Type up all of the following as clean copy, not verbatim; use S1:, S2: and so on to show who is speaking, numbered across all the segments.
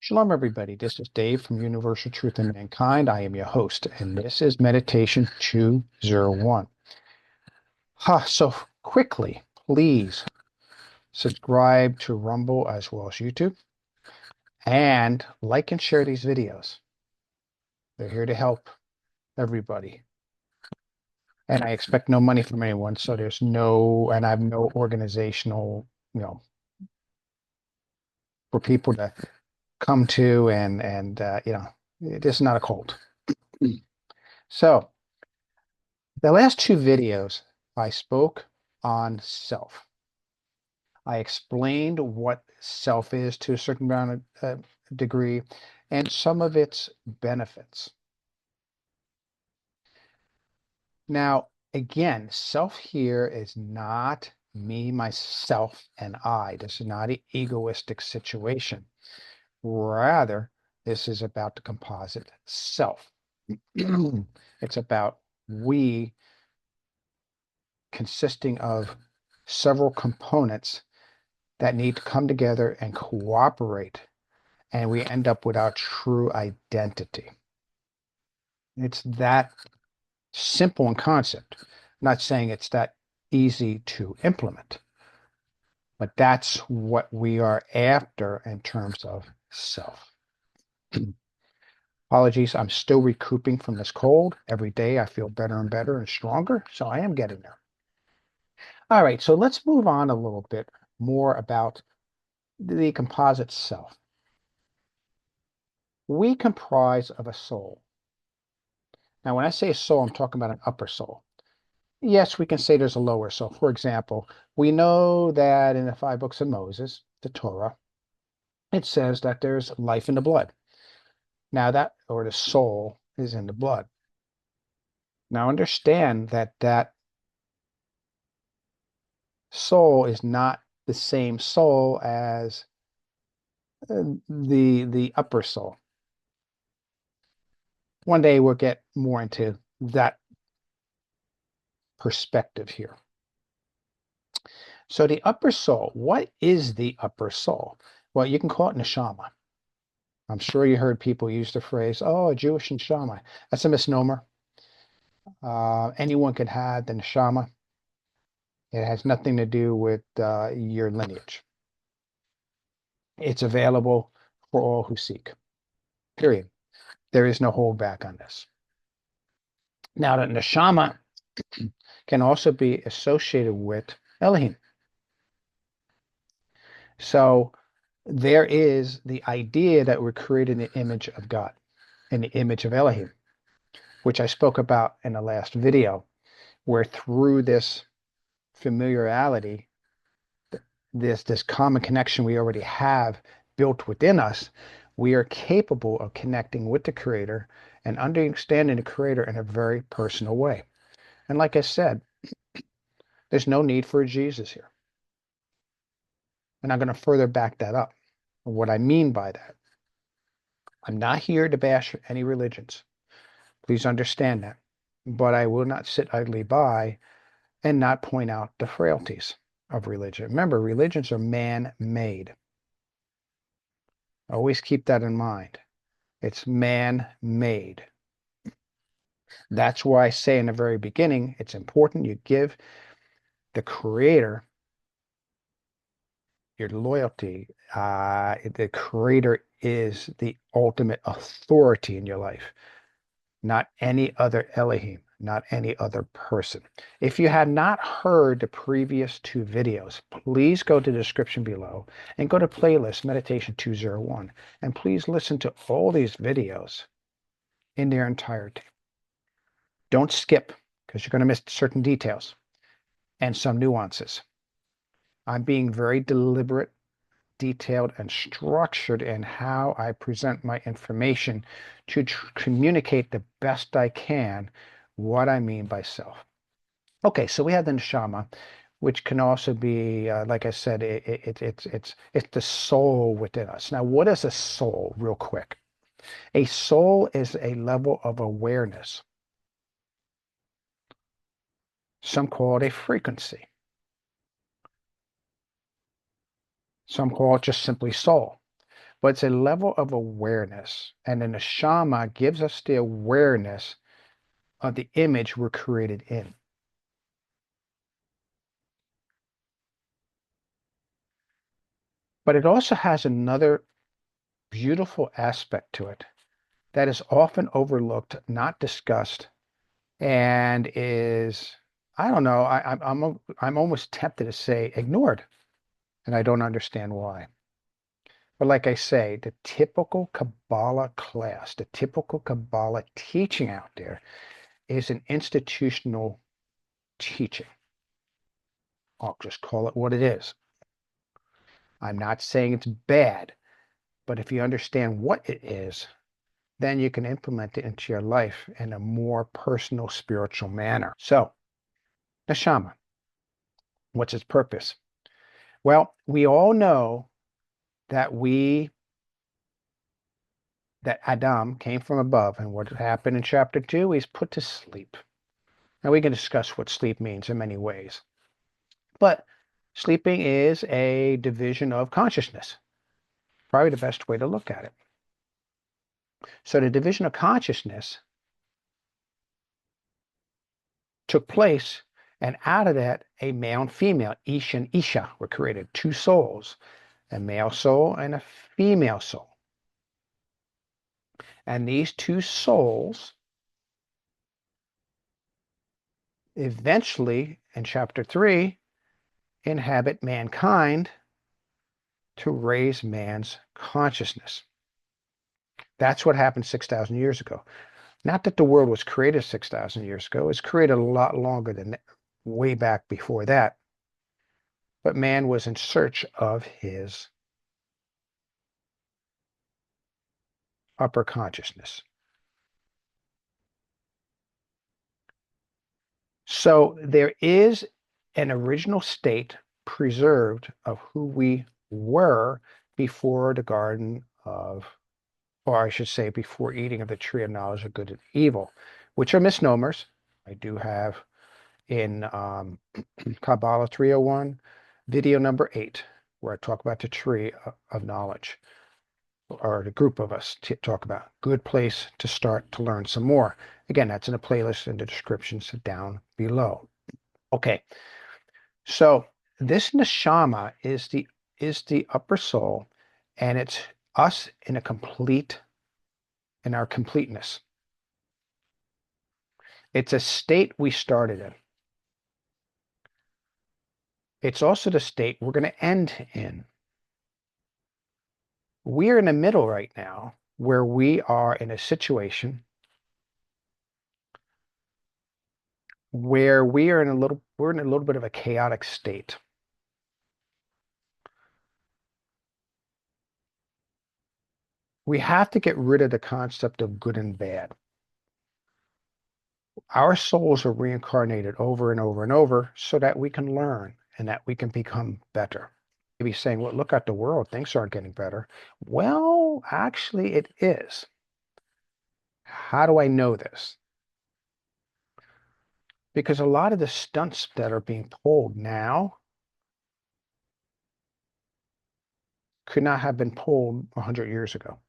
S1: Shalom, everybody. This is Dave from Universal Truth and Mankind. I am your host, and this is Meditation 201. So quickly, please subscribe to Rumble as well as YouTube and like and share these videos. They're here to help everybody. And I expect no money from anyone, so and I have no organizational, for people to come to it is not a cult. So the last two videos, I spoke on self. I explained what self is to a certain amount of degree and some of its benefits. Now, again, self here is not me, myself, and I. This is not an egoistic situation. Rather, this is about the composite self. It's about we consisting of several components that need to come together and cooperate, and we end up with our true identity. It's that simple in concept. I'm not saying it's that easy to implement, but that's what we are after in terms of self. Apologies, I'm still recouping from this cold. Every day I feel better and better and stronger, so I am getting there. All right, so let's move on a little bit more about the composite self. We comprise of a soul. Now, when I say soul, I'm talking about an upper soul. Yes, we can say there's a lower soul. For example, we know that in the 5 books of Moses, the Torah, it says that there's life in the blood. Now or the soul is in the blood. Now understand that that soul is not the same soul as the upper soul. One day we'll get more into that perspective here. So the upper soul, what is the upper soul? Well, you can call it Neshamah. I'm sure you heard people use the phrase, oh, a Jewish Neshamah. That's a misnomer. Anyone can have the Neshamah. It has nothing to do with your lineage. It's available for all who seek, period. There is no holdback on this. Now, the Neshamah can also be associated with Elohim. So there is the idea that we're created in the image of God, in the image of Elohim, which I spoke about in the last video, where through this familiarity, this common connection we already have built within us, we are capable of connecting with the Creator and understanding the Creator in a very personal way. And like I said, there's no need for a Jesus here. And I'm going to further back that up. What I mean by that, I'm not here to bash any religions. Please understand that. But I will not sit idly by and not point out the frailties of religion. Remember, religions are man-made. Always keep that in mind. It's man-made. That's why I say in the very beginning, it's important you give the Creator your loyalty. The Creator is the ultimate authority in your life, not any other Elohim, not any other person. If you had not heard the previous two videos, please go to the description below and go to playlist Meditation 201. And please listen to all these videos in their entirety. Don't skip, because you're going to miss certain details and some nuances. I'm being very deliberate, detailed, and structured in how I present my information to communicate the best I can what I mean by self. Okay, so we have the Neshamah, which can also be, like I said, it's the soul within us. Now, what is a soul, real quick? A soul is a level of awareness. Some call it a frequency. Some call it just simply soul. but it's a level of awareness. And the neshama gives us the awareness of the image we're created in. But it also has another beautiful aspect to it that is often overlooked, not discussed, and is, I don't know, I'm almost tempted to say ignored, and I don't understand why. But like I say, the typical Kabbalah class, the typical Kabbalah teaching out there is an institutional teaching. I'll just call it what it is. I'm not saying it's bad, but if you understand what it is, then you can implement it into your life in a more personal, spiritual manner. So, neshama, what's its purpose? Well, we all know that that Adam came from above, and what happened in chapter 2, he's put to sleep. Now we can discuss what sleep means in many ways, but sleeping is a division of consciousness. Probably the best way to look at it. So the division of consciousness took place, and out of that, a male and female, Ish and Isha, were created, two souls, a male soul and a female soul. And these two souls eventually, in chapter 3, inhabit mankind to raise man's consciousness. That's what happened 6,000 years ago. Not that the world was created 6,000 years ago. It was created a lot longer than that, way back before that. But man was in search of his upper consciousness. So there is an original state preserved of who we were before the garden of, or I should say, before eating of the tree of knowledge of good and evil, which are misnomers. I do have in Kabbalah 301, video number 8, where I talk about the tree of knowledge, or the group of us talk about. Good place to start to learn some more. Again, that's in a playlist in the descriptions down below. Okay, so this neshama is the upper soul, and it's us in our completeness. It's a state we started in. It's also the state we're going to end in. We're in the middle right now where we are in a situation where we're in a little bit of a chaotic state. We have to get rid of the concept of good and bad. Our souls are reincarnated over and over and over so that we can learn and that we can become better. Maybe saying, well, look at the world, things aren't getting better. Well, actually it is. How do I know this? Because a lot of the stunts that are being pulled now could not have been pulled 100 years ago.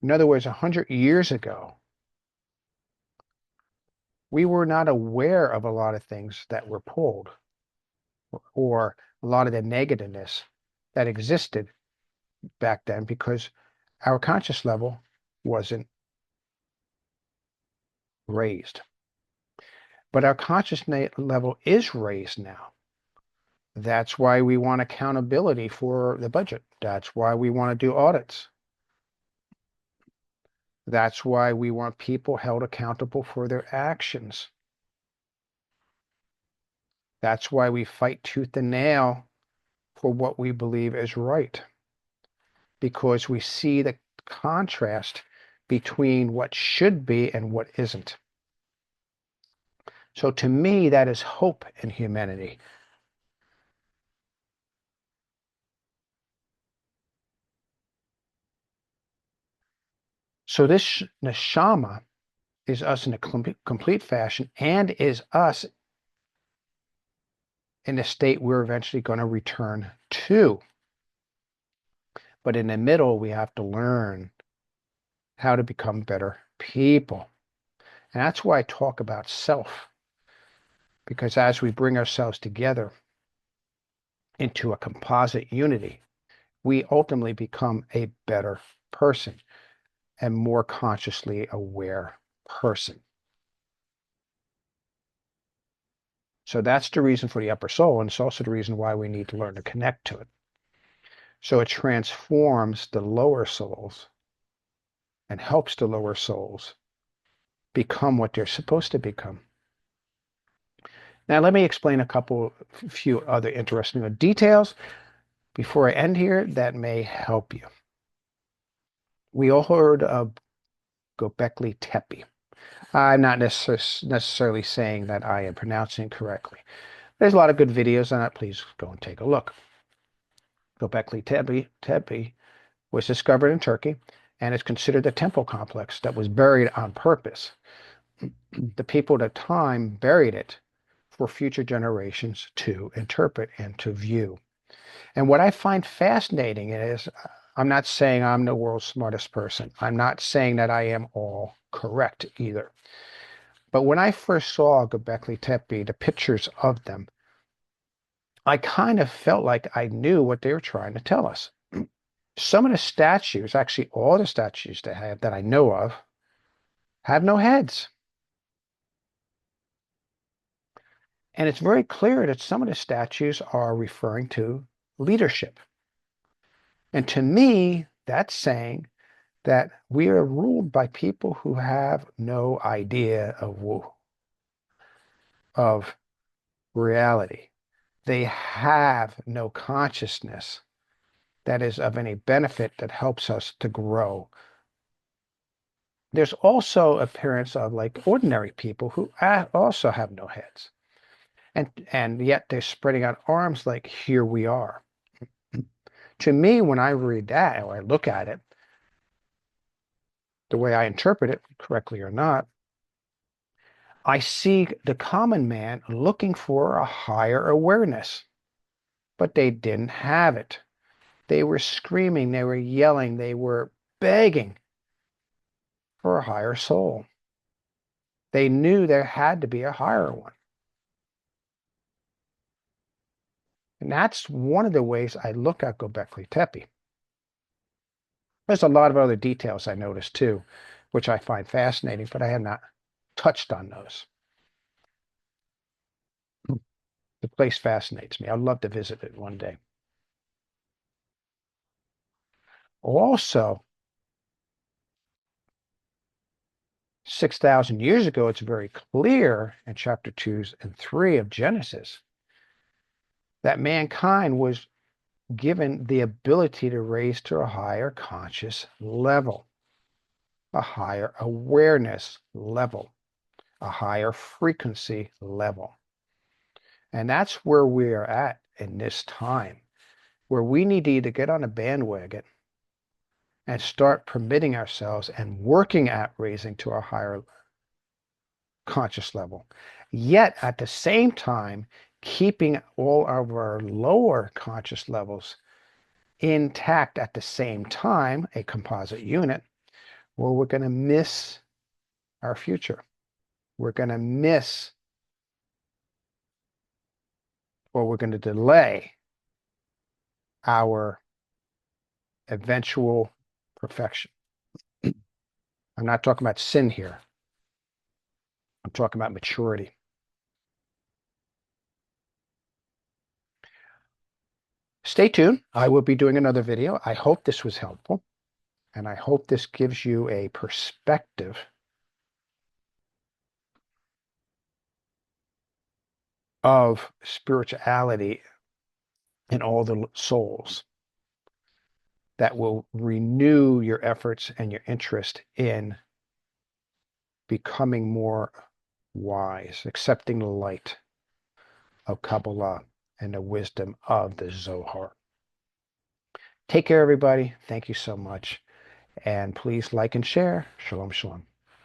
S1: In other words, 100 years ago, we were not aware of a lot of things that were pulled, or a lot of the negativeness that existed back then, because our conscious level wasn't raised. But our consciousness level is raised now. That's why we want accountability for the budget. That's why we want to do audits. That's why we want people held accountable for their actions. That's why we fight tooth and nail for what we believe is right, because we see the contrast between what should be and what isn't. So to me, that is hope in humanity. So this neshama is us in a complete fashion, and is us in a state we're eventually going to return to. But in the middle, we have to learn how to become better people. And that's why I talk about self, because as we bring ourselves together into a composite unity, we ultimately become a better person and more consciously aware person. So that's the reason for the upper soul, and it's also the reason why we need to learn to connect to it. So it transforms the lower souls and helps the lower souls become what they're supposed to become. Now, let me explain a few other interesting details before I end here that may help you. We all heard of Göbekli Tepe. I'm not necessarily saying that I am pronouncing it correctly. There's a lot of good videos on it. Please go and take a look. Göbekli Tepe was discovered in Turkey and is considered a temple complex that was buried on purpose. The people at the time buried it for future generations to interpret and to view. And what I find fascinating is, I'm not saying I'm the world's smartest person. I'm not saying that I am all correct either. But when I first saw Göbekli Tepe, the pictures of them, I kind of felt like I knew what they were trying to tell us. Some of the statues, actually all the statues they have that I know of, have no heads. And it's very clear that some of the statues are referring to leadership. And to me, that's saying that we are ruled by people who have no idea of reality. They have no consciousness that is of any benefit that helps us to grow. There's also appearance of like ordinary people who also have no heads. And yet they're spreading out arms like, here we are. To me, when I read that or I look at it, the way I interpret it, correctly or not, I see the common man looking for a higher awareness, but they didn't have it. They were screaming, they were yelling, they were begging for a higher soul. They knew there had to be a higher one. And that's one of the ways I look at Göbekli Tepe. There's a lot of other details I noticed too, which I find fascinating, but I have not touched on those. The place fascinates me. I'd love to visit it one day. Also, 6,000 years ago, it's very clear in chapter 2 and 3 of Genesis that mankind was given the ability to raise to a higher conscious level, a higher awareness level, a higher frequency level. And that's where we are at in this time, where we need to either get on a bandwagon and start permitting ourselves and working at raising to a higher conscious level, yet at the same time, keeping all of our lower conscious levels intact at the same time, a composite unit, or we're going to miss our future. We're going to miss, or we're going to delay our eventual perfection. I'm not talking about sin here. I'm talking about maturity. Stay tuned. I will be doing another video. I hope this was helpful, and I hope this gives you a perspective of spirituality in all the souls that will renew your efforts and your interest in becoming more wise, accepting the light of Kabbalah and the wisdom of the Zohar. Take care, everybody. Thank you so much. And please like and share. Shalom, shalom.